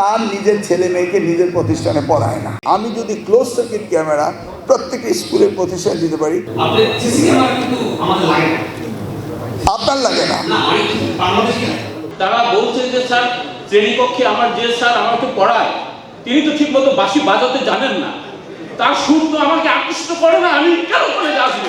তার নিজের ছেলে মেয়েকে নিজের প্রতিষ্ঠানে পড়ায় না। আমি যদি ক্লোজ সার্কিট ক্যামেরা প্রত্যেকটা স্কুলের প্রতিষ্ঠানে দিতে পারি, আপনার লাগে না। তারা বলছে যে স্যার শ্রেণীকক্ষে আমার যে স্যার আমাকে পড়ায় তিনি তো ঠিক মতো বাঁশি বাজাতে জানেন না, তার সুর তো আমাকে আকৃষ্ট করে না, আমি কেন কলেজে আসবো?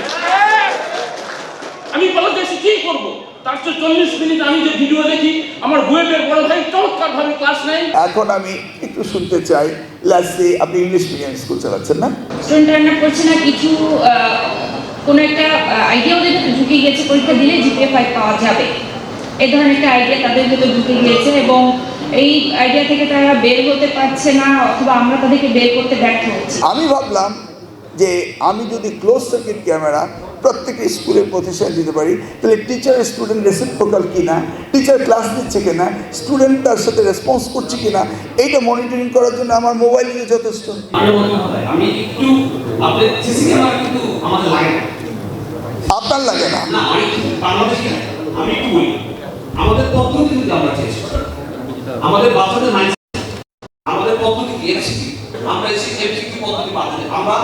আমি কলেজে এসে কি করবো? তার চেয়ে 40 মিনিট আমি যে ভিডিও দেখি আমার বুয়েটের বড় ভাই চমৎকার ভাবে ক্লাস নেয়। এখন আমি একটু শুনতে চাই, লাস্টে আপনি ইংলিশ মিডিয়াম স্কুল চালাচ্ছেন না? স্টুডেন্ট রান্না করছে না, কিছু কোনো একটা আইডিয়া ওদের ঢুকে গিয়েছে, পরীক্ষা দিলে জিপিএ 5 পাওয়া যাবে, এই ধরনের একটা আইডিয়া তাদের ভেতর ঢুকে গিয়েছে এবং এই আইডিয়া থেকে তারা বের হতে পারছে না, অথবা আমরা তাদেরকে বের করতে ব্যর্থ হচ্ছি। আমি ভাবলাম যে আমি যদি ক্লোজ সার্কিট ক্যামেরা প্রত্যেকটা স্কুলের প্রতিষ্ঠানে দিতে পারি, তাহলে টিচার স্টুডেন্ট রেসিপ্রোকাল কিনা, টিচার ক্লাস দিচ্ছে কিনা, স্টুডেন্ট তার সাথে রেসপন্স করছে কিনা, এইটা মনিটরিং করার জন্য আমার মোবাইল নিয়ে যথেষ্ট। আমি একটু আপনাদের সিসি ক্যামেরা কিন্তু আমাদের লাগে না, আপনার লাগে না। বাংলাদেশে আমি একটু বলি, আমাদের পদ্ধতি কিন্তু আমরা চেয়েছি, আমাদের বাচ্চাদের মাইন্ডসেট, আমাদের পদ্ধতি কি এমসিকিউ, আমরা এমসিকিউ পদ্ধতি বাদ দিই, আমরা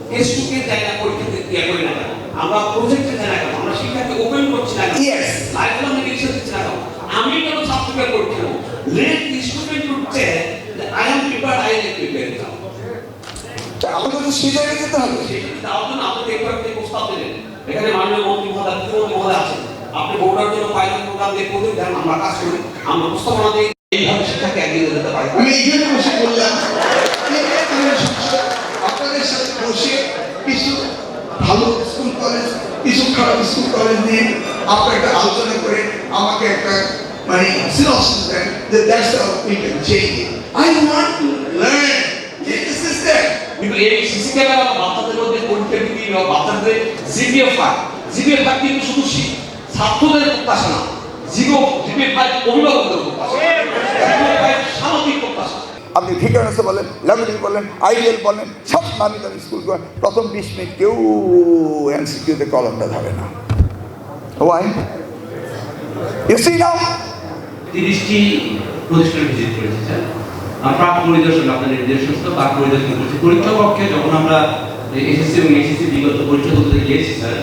টেস্ট টু কে যাই না, পরীক্ষা দিয়ে করি না, আমরা প্রজেক্টে যাই না, আমরা শিক্ষাকে ওপেন করছি না, লাইফ লং এডুকেশন দিচ্ছি না, আমি কেন ছাত্রকে পরীক্ষা দেব? Let the student to tell that I am prepared, I am prepared. আমাদের তো সেই জায়গায় যেতে হবে। তার জন্য আপনাদের একটি প্রস্তাব দিলেন, এখানে মাননীয় মন্ত্রী মহোদয়, মুখ্যমন্ত্রী মহোদয় আছেন, আপনি বোর্ডের জন্য পাইলট প্রোগ্রাম দিয়ে প্রতি দেন, আমরা কাজ করি, আমরা প্রস্তাবনা দিই, এইভাবে শিক্ষাকে এগিয়ে যেতে পারি। আমি এই জন্য বসে বললাম আপনাদের সাথে বসে কিছু ভালো স্কুল কলেজ, কিছু খারাপ স্কুল কলেজ নিয়ে আপনার একটা আলোচনা করে আমাকে একটা মানে সিনপসিস দেন যে that's how we can change it. I want to learn this system. কিন্তু এই সিসি ক্যামেরা বাচ্চাদের মধ্যে কন্টেন্টিটি বা বাচ্চাদের জিপিএ 5 কিন্তু শুধু ছাত্রদের প্রত্যাশা না, জিপিএ 5 অভিভাবকদের প্রত্যাশা, জিপিএ 5 সামাজিক প্রত্যাশা। আপনি ভিকারেন্সে বলেন, ল্যাবরেটরি বলেন, আইডিয়াল বলেন, সব নামি দামি স্কুল করেন, প্রথম 20 মিনিট কেউ এমসিকিউতে কলমটা ধরে না। ওয়াই? You see now? 30টি প্রতিষ্ঠান ভিজিট করেছি স্যার। প্রাক পরিদর্শন, আপনাদের নির্দেশন প্রাক পরিদর্শন করছি। পরীক্ষা কক্ষে যখন আমরা এসএসসি এবং এসএসসি বিগত পরীক্ষা করতে গিয়েছি স্যার,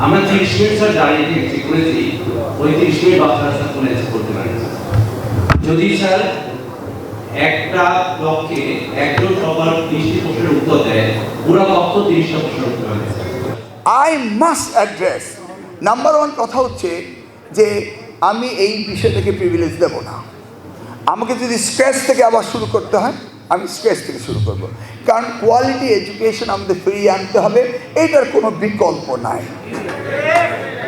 আমরা 30 মিনিট স্যার দাঁড়িয়ে চেক করেছি, ওই 30 মিনিট বাচ্চারা স্যার ফোনে করতে পারে। যদি স্যার একটা ব্লকে একজন সবার 30টি প্রশ্নের উত্তর দেয়, পুরো কক্ষ 30টা প্রশ্নের উত্তর দেয়। আই মাস্ট অ্যাড্রেস নাম্বার 1 কথা হচ্ছে যে আমি এই বিষয়টাকে প্রিভিলেজ দেব না। আমাকে যদি স্ক্র্যাচ থেকে আবার শুরু করতে হয়, আমি স্ক্র্যাচ থেকে শুরু করব, কারণ কোয়ালিটি এডুকেশন আমাদের ফিরিয়ে আনতে হবে, এইটার কোনো বিকল্প নাই।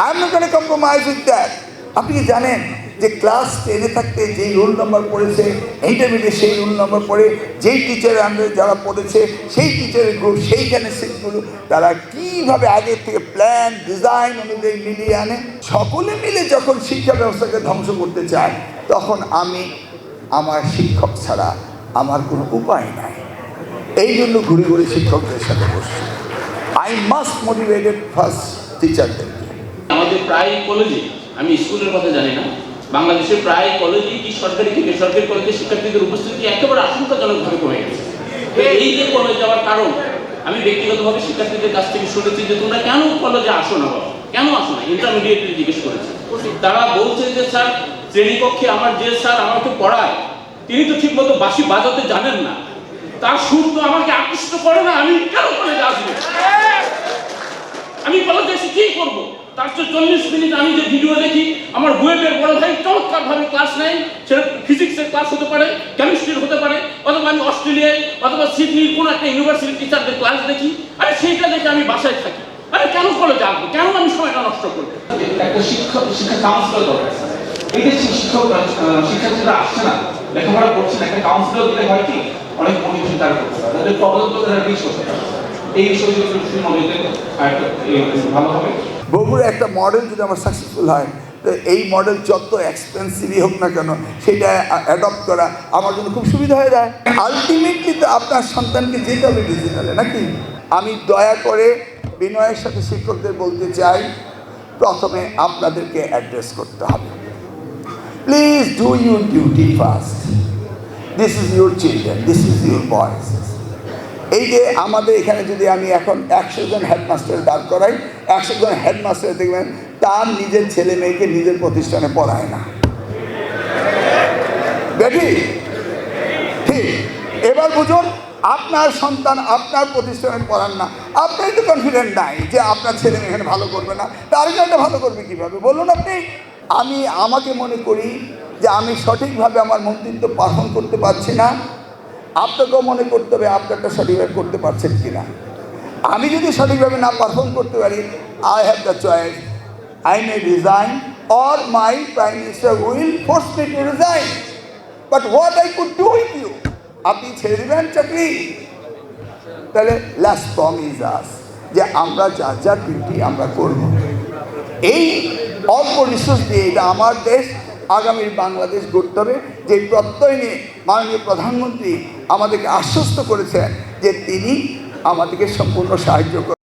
I am not gonna compromise with that. আপনি কি জানেন যে ক্লাস 10-এ থাকতে যেই রোল নাম্বার পড়েছে, ইন্টারমিডিয়েট সেই রোল নাম্বার পড়ে, যেই টিচারের আন্ডারে যারা পড়েছে সেই টিচারের গ্রুপ, সেইখানে সিটগুলো তারা কীভাবে আগের থেকে প্ল্যান ডিজাইন অনুযায়ী মিলিয়ে আনে। সকলে মিলে যখন শিক্ষা ব্যবস্থাকে ধ্বংস করতে চায়, তখন আমি আমার শিক্ষক ছাড়া আমার কোনো উপায় নাই। এই জন্য ঘুরে ঘুরে শিক্ষকদের সাথে বসছি। আই মাস্ট মোটিভেটেড ফার্স্ট টিচারদেরকে। আমাদের প্রায় কলেজে, আমি স্কুলের কথা জানি না, বাংলাদেশের প্রায় কলেজে কি সরকারি কি বেসরকারি কলেজে শিক্ষার্থীদের উপস্থিতি একেবারে আশঙ্কাজনকভাবে কমে গেছে। তো এই যে কলেজ যাওয়ার কারণ, আমি ব্যক্তিগতভাবে শিক্ষার্থীদের কাছ থেকে শুনেছি যে তোমরা কেন কলেজে আসো না, বাবা কেন আসো না, ইন্টারমিডিয়েটলি জিজ্ঞেস করেছে। তারা বলছে যে স্যার শ্রেণীকক্ষে আমার যে স্যার আমাকে পড়ায় তিনি তো ঠিক মতো বাঁশি বাজাতে জানেন না, তার সুর তো আমাকে আকৃষ্ট করে না, আমি কেন কলেজে আসবো? আমি কলেজে এসে কি করবো? তার চেয়ে 40 মিনিট আমি যে ভিডিও দেখি আমার বুয়েটের বড় ভাই চমৎকার ভাবে ক্লাস নেয়, সেটা ফিজিক্সের ক্লাস হতে পারে, কেমিস্ট্রির হতে পারে, অথবা আমি অস্ট্রেলিয়ায় অথবা সিডনির কোনো একটা ইউনিভার্সিটি টিচারদের ক্লাস দেখি, আরে সেইটা দেখে আমি বাসায় থাকি। আরে কেন কলেজে আসবো? কেন আমি সময়টা নষ্ট করবো? একটা শিক্ষা কাউন্সিলর দরকার। এই যে শিক্ষার্থীরা আসছে না, লেখাপড়া করছে না, একটা কাউন্সিলর দিলে হয় কি অনেক মোটিভেশন তারা করতে পারে, তাদের প্রবলেম তো তারা রিচ করতে পারে। এই বিষয়গুলো ভালো হবে। বগুড়া একটা মডেল যদি আমার সাকসেসফুল হয়, তো এই মডেল যত এক্সপেন্সিভই হোক না কেন, সেটা অ্যাডপ্ট করা আমার জন্য খুব সুবিধা হয়ে যায়। আলটিমেটলি তো আপনার সন্তানকে যেতে হবে ডিজিটালে, নাকি? আমি দয়া করে বিনয়ের সাথে শিক্ষকদের বলতে চাই, প্রথমে আপনাদেরকে অ্যাড্রেস করতে হবে। Please do your duty first. This is your children, this is your boys. এই যে আমাদের এখানে যদি আমি এখন 100 জন হেডমাস্টার দাঁড় করাই, 100 জন হেডমাস্টার দেখবেন তার নিজের ছেলে মেয়েকে নিজের প্রতিষ্ঠানে পড়ায় না। দেখি ঠিক, এবার বুঝুন, আপনার সন্তান আপনার প্রতিষ্ঠানে পড়ান না, আপনার তো কনফিডেন্ট নাই যে আপনার ছেলে মেয়ে এখানে ভালো করবে না, তার জন্য ভালো করবে কীভাবে বলুন আপনি? আমাকে মনে করি যে আমি সঠিকভাবে আমার মন্ত্রিত্ব পালন করতে পারছি না, আপনাকেও মনে করতে হবে আপনারটা সঠিকভাবে করতে পারছেন কিনা। আমি যদি সঠিকভাবে না পারফর্ম করতে পারি, I have the choice, I may resign or my prime minister will force me to resign, but what I could do with you, আপনি ছেড়ে দেবেন চাকরি? তাহলে লাস্ট প্রমিস আস যে আমরা যার যার ডিউটি আমরা করব। এই অল্প রিসোর্স দিয়ে এটা আমার দেশ, আগামীর বাংলাদেশ গড়তে হবে, যে প্রত্যয় নিয়ে মাননীয় প্রধানমন্ত্রী আমাদেরকে আশ্বস্ত করেছেন যে তিনি আমাদেরকে সম্পূর্ণ সাহায্য করবেন।